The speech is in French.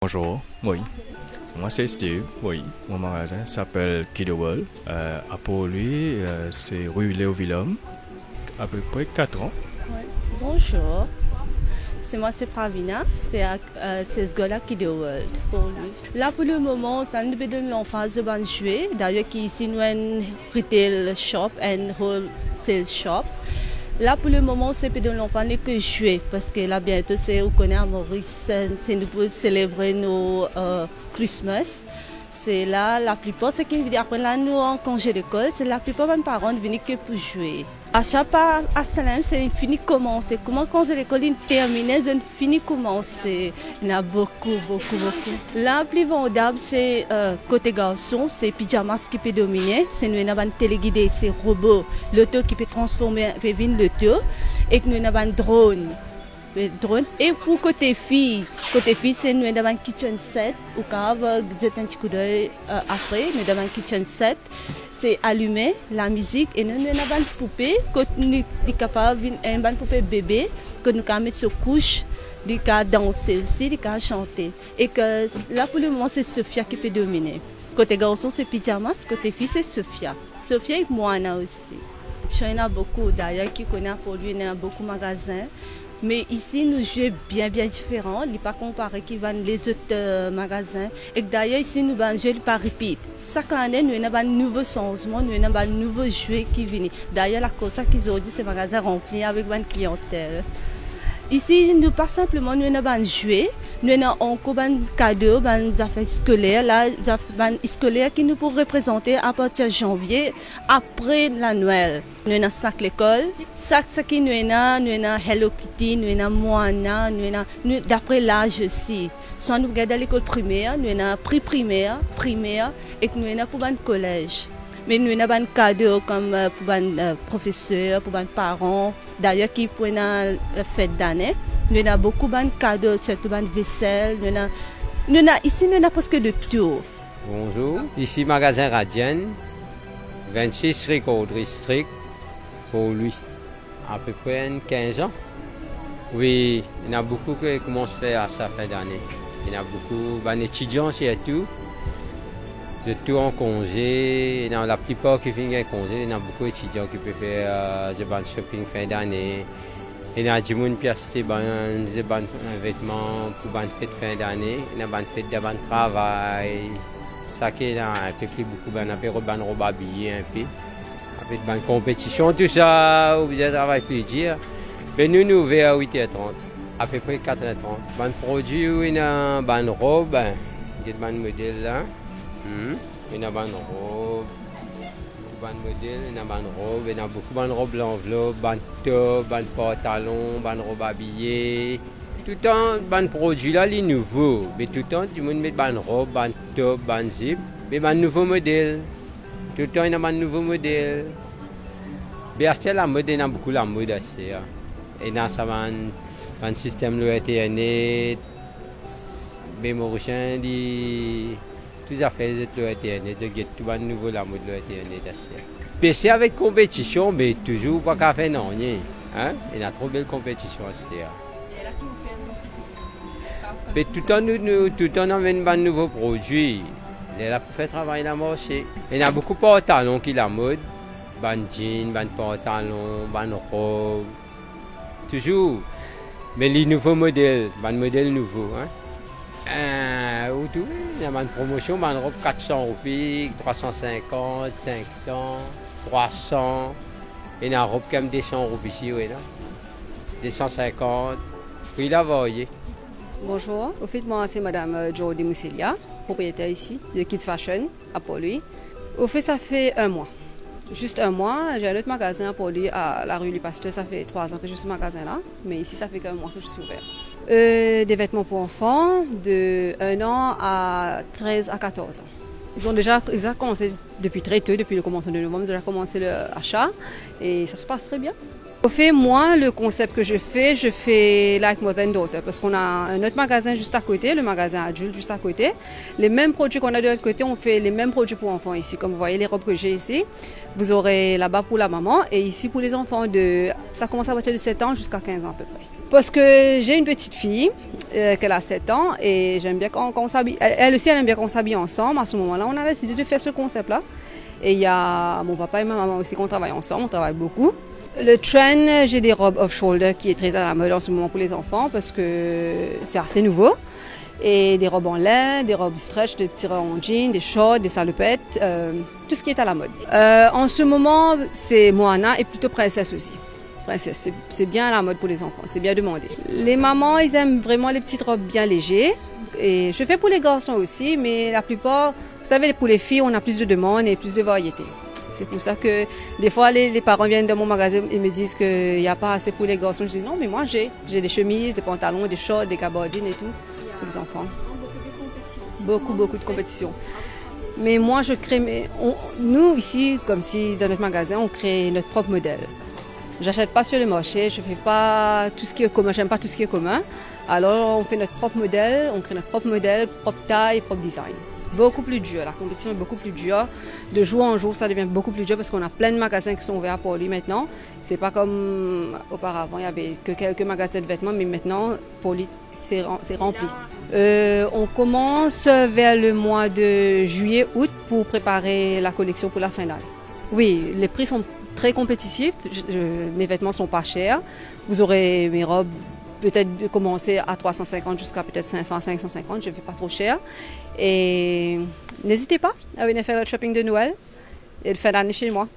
Bonjour, oui. Moi c'est Steve, oui. Mon magasin s'appelle Kid World. À Port-Louis, c'est rue Léo-Villhomme, à peu près 4 ans. Ouais. Bonjour, c'est Pravina, c'est ce gars-là qui est World pour lui. Là pour le moment, ça nous donne l'enfance de ban jouer. D'ailleurs, ici nous avons un retail shop et wholesale shop. Là pour le moment, c'est pour l'enfant que jouer parce que là bientôt c'est on connaît à Maurice, c'est nous pour célébrer nos Christmas. C'est là la plupart c'est qui après là nous en congé d'école, c'est la plupart des parents viennent que pour jouer. À chaque pas à Salem, c'est fini commencer. Comment congé d'école est terminé, c'est fini commencer. Il y en a beaucoup. La plus vendable c'est côté garçon, c'est pyjamas qui peut dominer. C'est nous avons un téléguidé, c'est robot, l'auto qui peut transformer, peut venir l'auto, et que nous avons un drone. Et pour côté fille, c'est nous avons un kitchen set. Au cas où vous êtes un petit coup d'œil après, nous avons un kitchen set. C'est allumer la musique et nous avons une poupée que nous sommes capables une poupée bébé que nous pouvons mettre sur couche, nous pouvons danser aussi, nous pouvons chanter. Et que là pour le moment c'est Sophia qui peut dominer. Côté garçon c'est pyjamas, côté fille c'est Sophia. Sophia et Moana aussi. Il y en a beaucoup d'ailleurs qui connaissent pour lui, il y a beaucoup de magasins. Mais ici, nous jouons bien différents. Il n'est pas comparé qui vendent les autres magasins. Et d'ailleurs, ici, nous jouons par repeat. Chaque année, nous avons un nouveau changement, nous avons un nouveau jeu qui vient. D'ailleurs, la cause qu'ils ont dit, ces magasins remplis avec une clientèle. Ici, nous pas simplement nous avons un jouet, nous avons encore un cadeau, des affaires scolaires, là, des affaires scolaires qui nous pourront représenter à partir de janvier, après la Noël. Nous avons un sac l'école, sac qui nous avons Hello Kitty, nous avons Moana, nous d'après l'âge aussi. Soit nous regardons l'école primaire, nous avons prix primaire, et que nous avons pour un collège. Mais nous avons un cadeau comme pour un professeur, pour un parent, d'ailleurs qui pour une fête d'année. Nous avons beaucoup de cadeaux, surtout de vaisselle. Ici, nous avons presque de tout. Bonjour, ici magasin Radian, 26 Record District, pour lui, à peu près 15 ans. Oui, il y en a beaucoup qui commencent à faire à sa fête d'année. Il y en a beaucoup d'étudiants surtout. De tout en congé, dans la plupart qui viennent en congé, il y a beaucoup d'étudiants qui peuvent faire des shopping fin d'année. Il y a des gens qui peuvent acheter des vêtements pour une fête fin d'année. Il y a des fêtes de travail. Ça qui est un peu plus beaucoup, on a des robes habillées un peu. Avec une compétition, tout ça, vous avez travail plaisir. Mais nous ouvrons à 8h30, à peu près 4h30. Un produit, il y a une robe, il y a un modèle là. Il y a une robe, il y a beaucoup de robes l'enveloppe, de top, de pantalon, de robe habillée. Tout le temps, les produits là, les nouveaux. Mais tout le temps, tout le monde met une robe, de top, de zip, mais un nouveau modèle. Tout le temps, il y a un nouveau modèle. Mais acheter la mode, il y a beaucoup la mode acheter. Et dans ça, un système de Internet, mais Mauricien dit. Tout à fait, de l'Internet, de get tout le nouveau la mode de l'Internet. PC avec compétition, mais toujours pas qu'à faire non. Hein? Il y a trop belle compétition à faire. Mais tout le temps, on a un nouveau produit. Il est là pour faire travailler la marché. Il y a beaucoup de pantalons qui la mode. Ban jeans, ban pantalons, ban robe. Toujours. Mais les nouveaux modèles, ban modèle nouveau. Hein? Il y a une promotion, une robe 400 roupies, 350, 500, 300. Et il y a une robe qui est 200 roupies ici, oui, là. 250. Oui, là, vous voyez. Bonjour, au fait, moi, c'est Madame Jody Mousselia, propriétaire ici de Kids Fashion à Port-Louis. Au fait, ça fait 1 mois. Juste 1 mois, j'ai un autre magasin à Port-Louis, à la rue du Pasteur. Ça fait 3 ans que je suis ce magasin-là, mais ici, ça fait qu'1 mois que je suis ouvert. Des vêtements pour enfants de 1 an à 13 à 14 ans. Ils ont déjà commencé depuis très tôt, depuis le commencement de novembre, ils ont déjà commencé l'achat et ça se passe très bien. Au fait, moi, le concept que je fais Like Mother and Daughter parce qu'on a un autre magasin juste à côté, le magasin adulte juste à côté. Les mêmes produits qu'on a de l'autre côté, on fait les mêmes produits pour enfants ici. Comme vous voyez les robes que j'ai ici, vous aurez là-bas pour la maman et ici pour les enfants ça commence à partir de 7 ans jusqu'à 15 ans à peu près. Parce que j'ai une petite fille qu'elle a 7 ans et j'aime bien qu'on s'habille. Elle aussi, elle aime bien qu'on s'habille ensemble. À ce moment-là, on a décidé de faire ce concept-là. Et il y a mon papa et ma maman aussi qu'on travaille ensemble, on travaille beaucoup. Le trend, j'ai des robes off-shoulder qui est très à la mode en ce moment pour les enfants parce que c'est assez nouveau. Et des robes en lin, des robes stretch, des petits robes en jean, des shorts, des salopettes, tout ce qui est à la mode. En ce moment, c'est Moana et plutôt princesse aussi. Princesse, c'est bien à la mode pour les enfants, c'est bien demandé. Les mamans, ils aiment vraiment les petites robes bien légères. Et je fais pour les garçons aussi, mais la plupart, vous savez, pour les filles, on a plus de demandes et plus de variétés. C'est pour ça que des fois, les parents viennent dans mon magasin et me disent qu'il n'y a pas assez pour les garçons. Je dis non, mais moi j'ai des chemises, des pantalons, des shorts, des gabardines et tout pour les enfants. Beaucoup de compétitions. Mais moi, je crée, nous ici, comme si dans notre magasin, on crée notre propre modèle. J'achète pas sur le marché, je fais pas tout ce qui est commun, j'aime pas tout ce qui est commun. Alors on fait notre propre modèle, on crée notre propre modèle, propre taille, propre design. Beaucoup plus dur, la compétition est beaucoup plus dure. De jour en jour, ça devient beaucoup plus dur parce qu'on a plein de magasins qui sont ouverts pour lui maintenant. C'est pas comme auparavant, il y avait que quelques magasins de vêtements, mais maintenant, pour lui, c'est rempli. On commence vers le mois de juillet, août pour préparer la collection pour la fin d'année. Oui, les prix sont très compétitifs, mes vêtements sont pas chers. Vous aurez mes robes peut-être de commencer à 350 jusqu'à peut-être 500, 550, je ne fais pas trop cher. Et n'hésitez pas à venir faire votre shopping de Noël et de fin d'année chez moi.